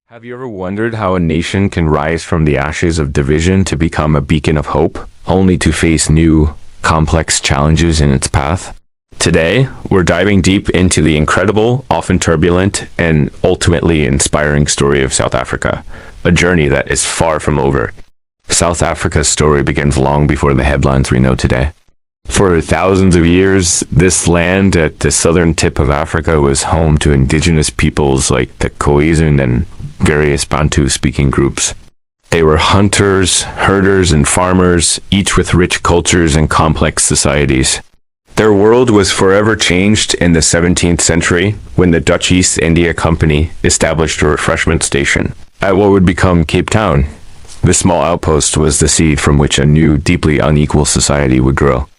Have you ever wondered how a nation can rise from the ashes of division to become a beacon of hope, only to face new, complex challenges in its path? Today, we're diving deep into the incredible, often turbulent, and ultimately inspiring story of South Africa, a journey that is far from over. South Africa's story begins long before the headlines we know today. For thousands of years, this land at the southern tip of Africa was home to indigenous peoples like the Khoisan and various Bantu-speaking groups. They were hunters, herders, and farmers, each with rich cultures and complex societies. Their world was forever changed in the 17th century when the Dutch East India Company established a refreshment station at what would become Cape Town. This small outpost was the seed from which a new, deeply unequal society would grow.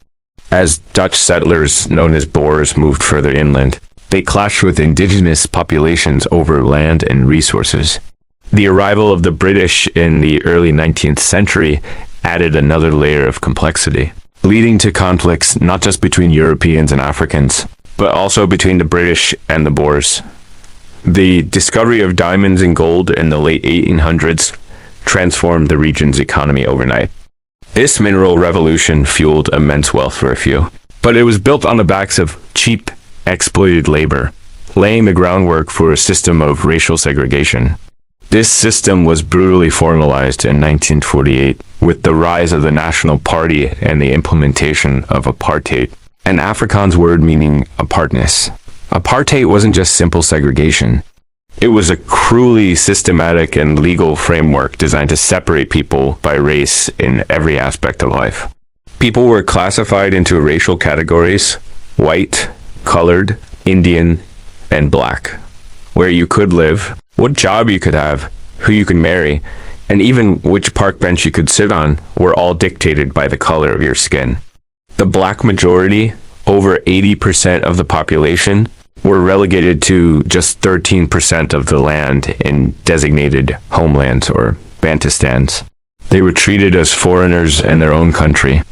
As Dutch settlers, known as Boers, moved further inland, they clashed with indigenous populations over land and resources. The arrival of the British in the early 19th century added another layer of complexity, leading to conflicts not just between Europeans and Africans, but also between the British and the Boers. The discovery of diamonds and gold in the late 1800s transformed the region's economy overnight. This mineral revolution fueled immense wealth for a few, but it was built on the backs of cheap, exploited labor, laying the groundwork for a system of racial segregation. This system was brutally formalized in 1948 with the rise of the National Party and the implementation of Apartheid, an Afrikaans word meaning apartness. Apartheid wasn't just simple segregation. It was a cruelly systematic and legal framework designed to separate people by race in every aspect of life. People were classified into racial categories: white, colored, Indian, and black. Where you could live, what job you could have, who you could marry, and even which park bench you could sit on were all dictated by the color of your skin. The black majority, over 80% of the population, were relegated to just 13% of the land in designated homelands or Bantustans. They were treated as foreigners in their own country.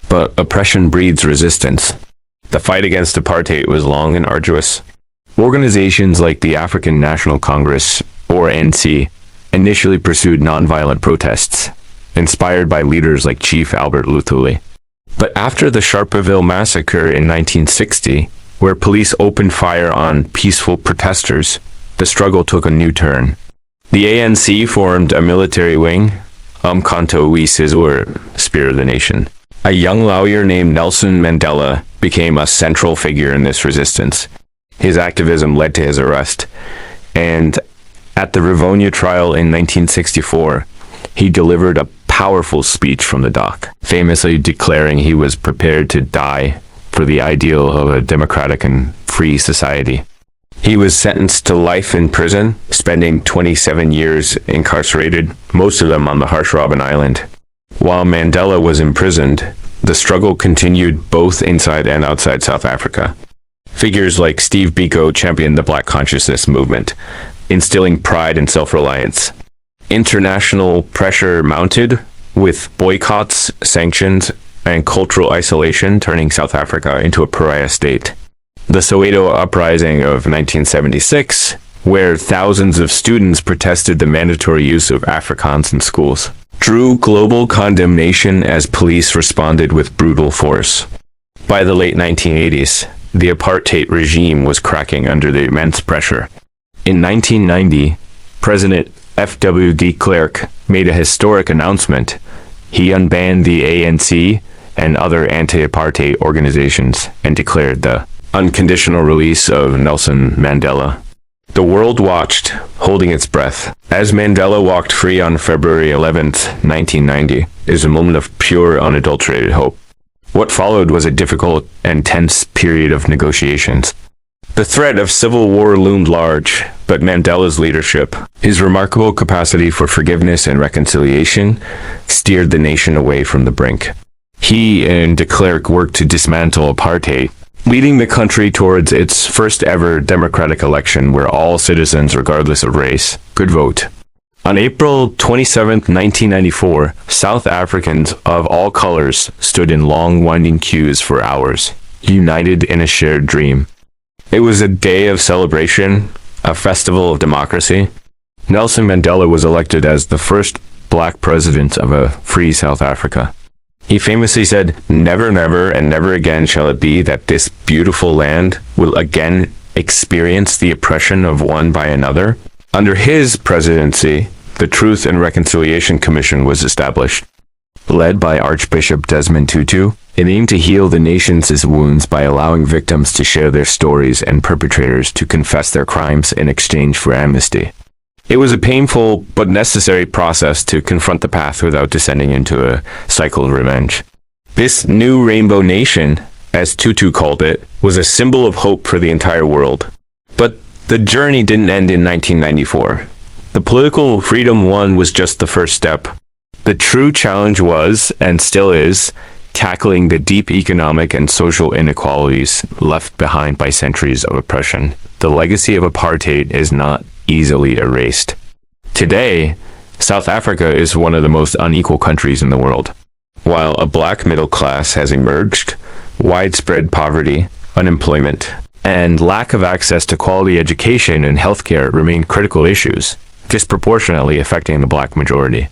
But oppression breeds resistance. The fight against apartheid was long and arduous. Organizations like the African National Congress, or ANC, initially pursued nonviolent protests, inspired by leaders like Chief Albert Luthuli. But after the Sharpeville massacre in 1960, where police opened fire on peaceful protesters, the struggle took a new turn. The ANC formed a military wing, Umkhonto we Sizwe, Spear of the Nation. A young lawyer named Nelson Mandela became a central figure in this resistance. His activism led to his arrest, and at the Rivonia trial in 1964, he delivered a powerful speech from the dock, famously declaring he was prepared to die for the ideal of a democratic and free society. He was sentenced to life in prison, spending 27 years incarcerated, most of them on the harsh Robben Island. While Mandela was imprisoned, the struggle continued both inside and outside South Africa. Figures like Steve Biko championed the Black consciousness movement, instilling pride and self-reliance. International pressure mounted, with boycotts, sanctions, and cultural isolation turning South Africa into a pariah state. The Soweto uprising of 1976, where thousands of students protested the mandatory use of Afrikaans in schools, drew global condemnation as police responded with brutal force. By the late 1980s, the apartheid regime was cracking under the immense pressure. In 1990, President F.W. de Klerk made a historic announcement. He unbanned the ANC and other anti-apartheid organizations and declared the unconditional release of Nelson Mandela. The world watched, holding its breath. As Mandela walked free on February 11th, 1990, is a moment of pure, unadulterated hope. What followed was a difficult and tense period of negotiations. The threat of civil war loomed large, but Mandela's leadership, his remarkable capacity for forgiveness and reconciliation, steered the nation away from the brink. He and de Klerk worked to dismantle apartheid, leading the country towards its first ever democratic election where all citizens, regardless of race, could vote. On April 27, 1994, South Africans of all colors stood in long, winding queues for hours, united in a shared dream. It was a day of celebration, a festival of democracy. Nelson Mandela was elected as the first black president of a free South Africa. He famously said, "Never, never, and never again shall it be that this beautiful land will again experience the oppression of one by another." Under his presidency, the Truth and Reconciliation Commission was established. Led by Archbishop Desmond Tutu, it aimed to heal the nation's wounds by allowing victims to share their stories and perpetrators to confess their crimes in exchange for amnesty. It was a painful but necessary process to confront the past without descending into a cycle of revenge. This new rainbow nation, as Tutu called it, was a symbol of hope for the entire world. But the journey didn't end in 1994. The political freedom won was just the first step. The true challenge was, and still is, tackling the deep economic and social inequalities left behind by centuries of oppression. The legacy of apartheid is not easily erased. Today, South Africa is one of the most unequal countries in the world. While a black middle class has emerged, widespread poverty, unemployment, and lack of access to quality education and healthcare remain critical issues, disproportionately affecting the black majority.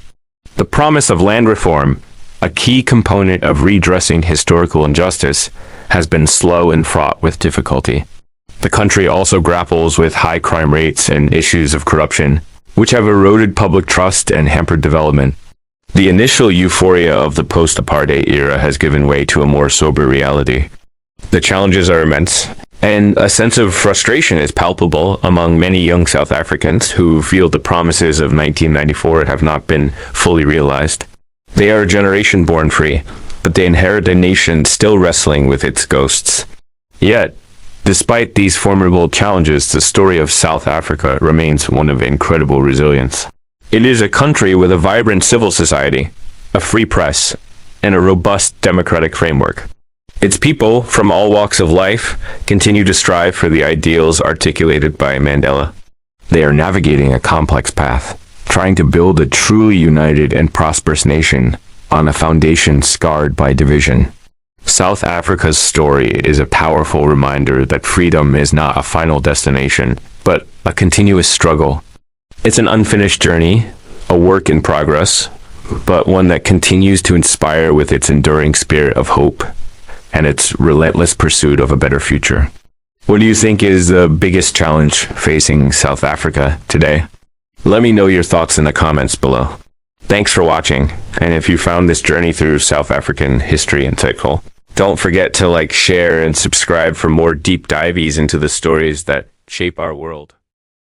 The promise of land reform, a key component of redressing historical injustice, has been slow and fraught with difficulty. The country also grapples with high crime rates and issues of corruption, which have eroded public trust and hampered development. The initial euphoria of the post-apartheid era has given way to a more sober reality. The challenges are immense, and a sense of frustration is palpable among many young South Africans who feel the promises of 1994 have not been fully realized. They are a generation born free, but they inherit a nation still wrestling with its ghosts. Yet, despite these formidable challenges, the story of South Africa remains one of incredible resilience. It is a country with a vibrant civil society, a free press, and a robust democratic framework. Its people, from all walks of life, continue to strive for the ideals articulated by Mandela. They are navigating a complex path, trying to build a truly united and prosperous nation on a foundation scarred by division. South Africa's story is a powerful reminder that freedom is not a final destination, but a continuous struggle. It's an unfinished journey, a work in progress, but one that continues to inspire with its enduring spirit of hope and its relentless pursuit of a better future. What do you think is the biggest challenge facing South Africa today? Let me know your thoughts in the comments below. Thanks for watching, and if you found this journey through South African history insightful, don't forget to like, share, and subscribe for more deep dives into the stories that shape our world.